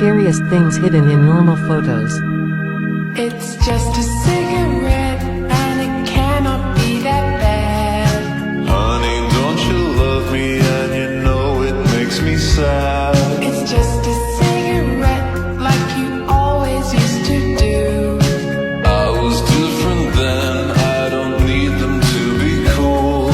scariest things hidden in normal photos. It's just a cigarette and it cannot be that bad. Honey, don't you love me and you know it makes me sad. It's just a cigarette like you always used to do. I was different then, I don't need them to be cool.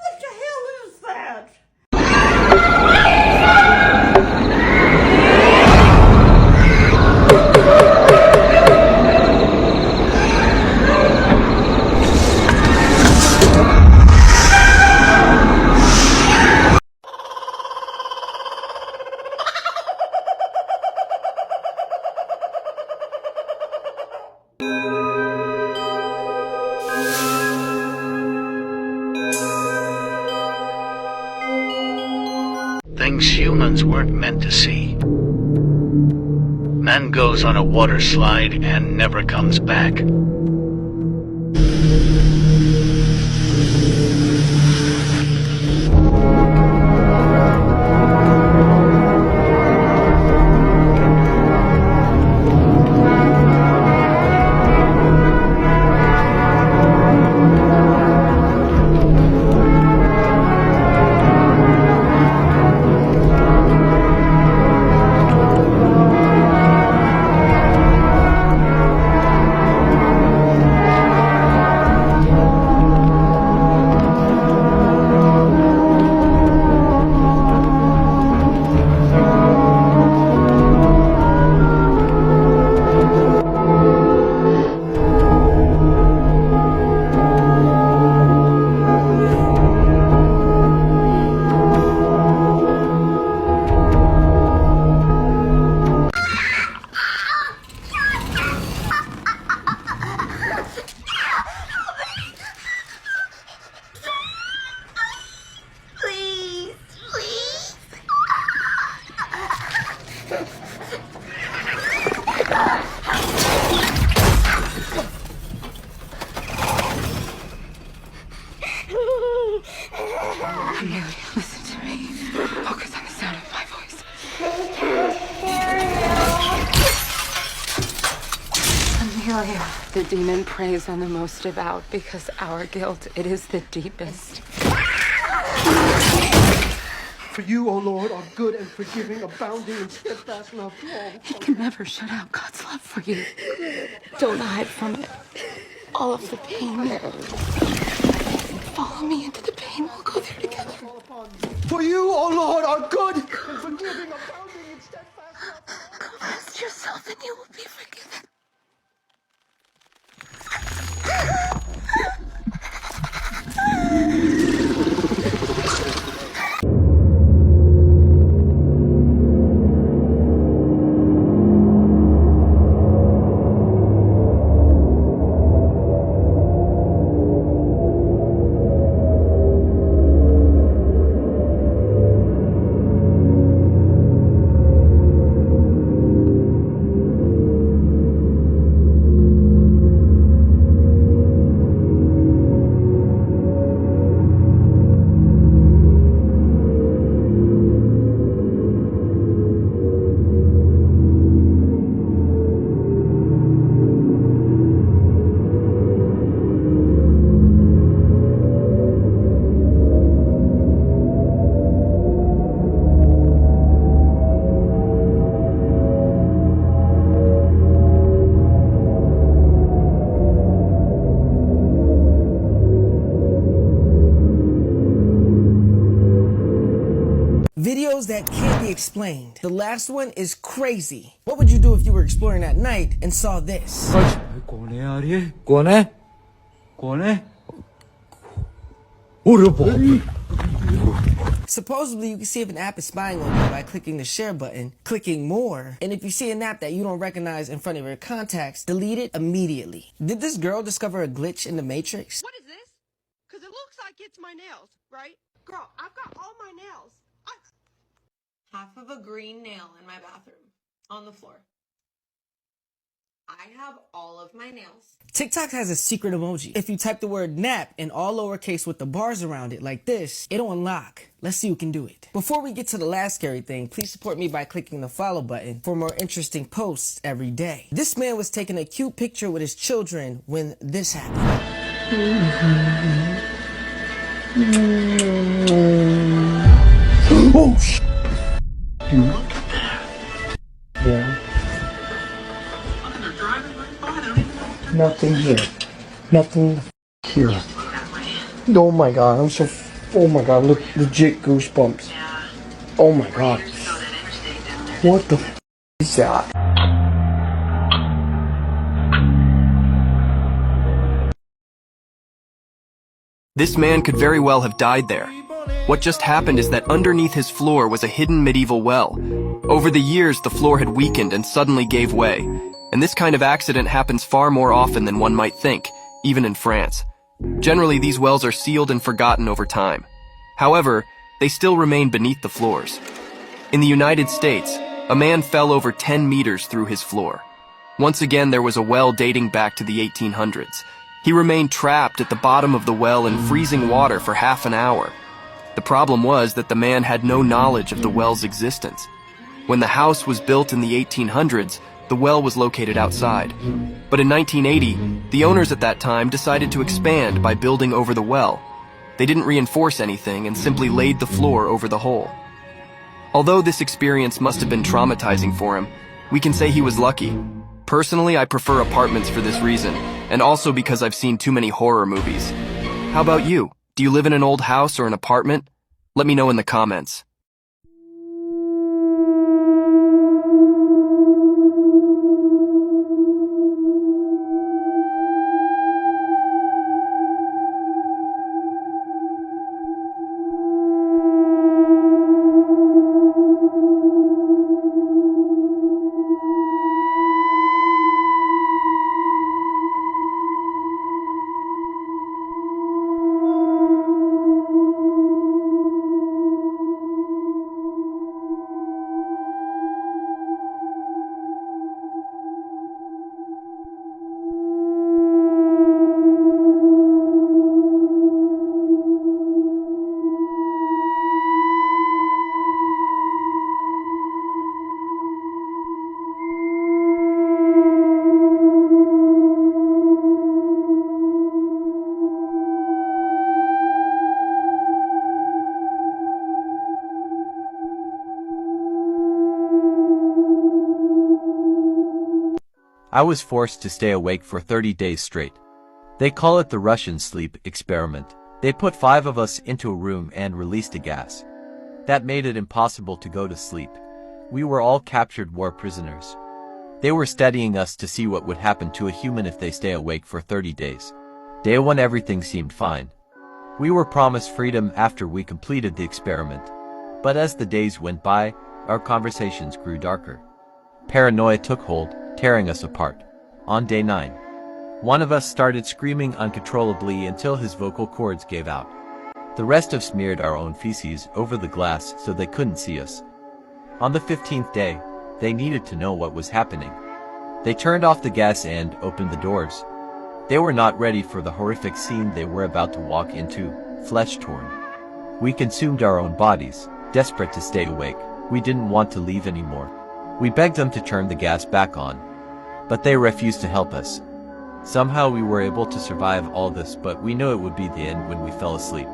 What the hell is that? Things humans weren't meant to see. Man goes on a water slide and never comes back. Please, please. Amelia, listen to me. Focus on the sound of my voice. Amelia, the demon preys on the most devout because our guilt, it is the deepest. For you, O Lord, are good and forgiving, abounding in steadfast love to all. It can never shut out God's love for you. Don't hide from it. All of the pain. Follow me into the pain. We'll go there together. For you, O Lord, are good and forgiving, abounding in steadfast love. Trust yourself and you will be forgiven. Videos that can't be explained. The last one is crazy. What would you do if you were exploring at night and saw this? Supposedly, you can see if an app is spying on you by clicking the share button, clicking more, and if you see an app that you don't recognize in front of your contacts, delete it immediately. Did this girl discover a glitch in the Matrix? What is this? Because it looks like it's my nails, right? Girl, I've got all my nails. Half of a green nail in my bathroom on the floor. I have all of my nails. TikTok has a secret emoji. If you type the word nap in all lowercase with the bars around it like this, it'll unlock. Let's see who can do it. Before we get to the last scary thing, please support me by clicking the follow button for more interesting posts every day. This man was taking a cute picture with his children when this happened. Oh, sh**. Yeah. Nothing here. Nothing here. Oh my god, I'm so... Oh my god, look, legit goosebumps. Oh my god. What the f*** is that? This man could very well have died there. What just happened is that underneath his floor was a hidden medieval well. Over the years, the floor had weakened and suddenly gave way. And this kind of accident happens far more often than one might think, even in France. Generally, these wells are sealed and forgotten over time. However, they still remain beneath the floors. In the United States, a man fell over 10 meters through his floor. Once again, there was a well dating back to the 1800s. He remained trapped at the bottom of the well in freezing water for half an hour. The problem was that the man had no knowledge of the well's existence. When the house was built in the 1800s, the well was located outside. But in 1980, the owners at that time decided to expand by building over the well. They didn't reinforce anything and simply laid the floor over the hole. Although this experience must have been traumatizing for him, we can say he was lucky. Personally, I prefer apartments for this reason, and also because I've seen too many horror movies. How about you? Do you live in an old house or an apartment? Let me know in the comments. I was forced to stay awake for 30 days straight. They call it the Russian sleep experiment. They put 5 of us into a room and released a gas. That made it impossible to go to sleep. We were all captured war prisoners. They were studying us to see what would happen to a human if they stay awake for 30 days. Day 1 everything seemed fine. We were promised freedom after we completed the experiment. But as the days went by, our conversations grew darker. Paranoia took hold, tearing us apart. On day 9, one of us started screaming uncontrollably until his vocal cords gave out. The rest of us smeared our own feces over the glass so they couldn't see us. On the 15th day, they needed to know what was happening. They turned off the gas and opened the doors. They were not ready for the horrific scene they were about to walk into, flesh torn. We consumed our own bodies, desperate to stay awake. We didn't want to leave anymore. We begged them to turn the gas back on, but they refused to help us. Somehow we were able to survive all this, but we knew it would be the end when we fell asleep.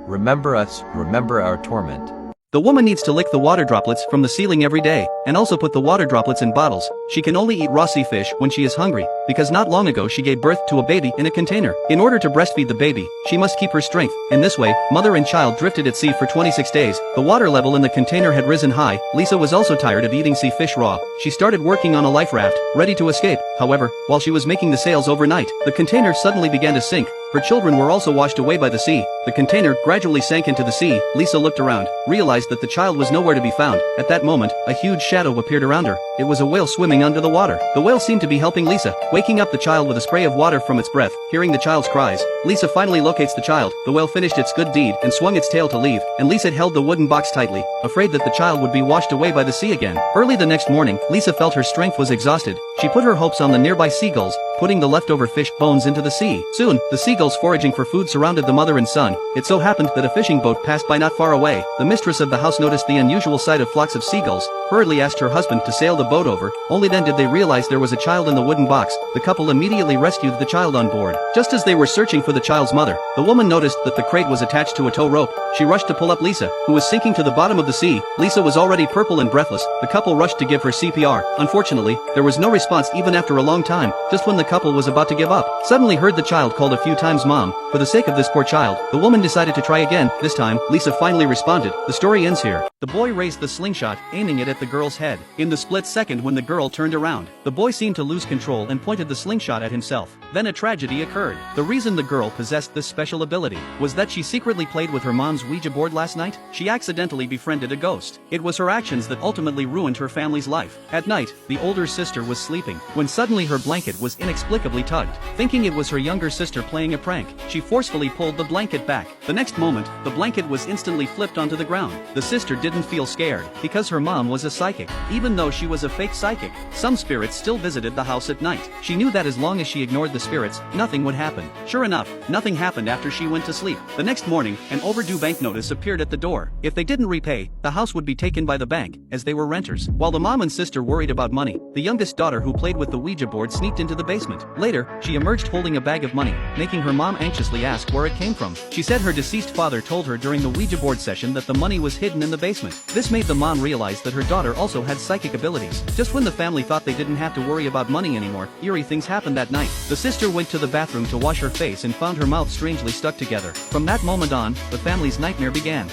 Remember us, remember our torment. The woman needs to lick the water droplets from the ceiling every day, and also put the water droplets in bottles. She can only eat raw sea fish when she is hungry, because not long ago she gave birth to a baby in a container. In order to breastfeed the baby, she must keep her strength. In this way, mother and child drifted at sea for 26 days. The water level in the container had risen high. Lisa was also tired of eating sea fish raw. She started working on a life raft, ready to escape. However, while she was making the sails overnight, the container suddenly began to sink. Her children were also washed away by the sea. The container gradually sank into the sea. Lisa looked around, realized that the child was nowhere to be found. At that moment, a huge shadow appeared around her. It was a whale swimming under the water. The whale seemed to be helping Lisa, waking up the child with a spray of water from its breath. Hearing the child's cries, Lisa finally locates the child. The whale finished its good deed and swung its tail to leave, and Lisa held the wooden box tightly, afraid that the child would be washed away by the sea again. Early the next morning, Lisa felt her strength was exhausted. She put her hopes on the nearby seagulls, putting the leftover fish bones into the sea. Soon, the seagulls foraging for food surrounded the mother and son. It so happened that a fishing boat passed by not far away. The mistress of the house noticed the unusual sight of flocks of seagulls, hurriedly asked her husband to sail the boat over. Only then did they realize there was a child in the wooden box. The couple immediately rescued the child on board. Just as they were searching for the child's mother, the woman noticed that the crate was attached to a tow rope. She rushed to pull up Lisa, who was sinking to the bottom of the sea. Lisa was already purple and breathless. The couple rushed to give her CPR. Unfortunately, there was no response even after a long time. Just when the couple was about to give up, suddenly heard the child called a few times mom. For the sake of this poor child, the woman decided to try again. This time, Lisa finally responded. The story ends here. The boy raised the slingshot, aiming it at the girl's head. In the split second when the girl turned around, the boy seemed to lose control and pointed the slingshot at himself. Then a tragedy occurred. The reason the girl possessed this special ability was that she secretly played with her mom's Ouija board last night. She accidentally befriended a ghost. It was her actions that ultimately ruined her family's life. At night, the older sister was sleeping, when suddenly her blanket was inexplicably tugged. Thinking it was her younger sister playing a prank, she forcefully pulled the blanket back. The next moment, the blanket was instantly flipped onto the ground. The sister didn't feel scared, because her mom was a psychic. Even though she was a fake psychic, some spirits still visited the house at night. She knew that as long as she ignored the spirits, nothing would happen. Sure enough, nothing happened after she went to sleep. The next morning, an overdue bank notice appeared at the door. If they didn't repay, the house would be taken by the bank, as they were renters. While the mom and sister worried about money, the youngest daughter who played with the Ouija board sneaked into the basement. Later, she emerged holding a bag of money, making her mom anxiously ask where it came from. She said her deceased father told her during the Ouija board session that the money was hidden in the basement. This made the mom realize that her daughter also had psychic abilities. Just when the family thought they didn't have to worry about money anymore, eerie things happened that night. The sister went to the bathroom to wash her face and found her mouth strangely stuck together. From that moment on, the family's nightmare began.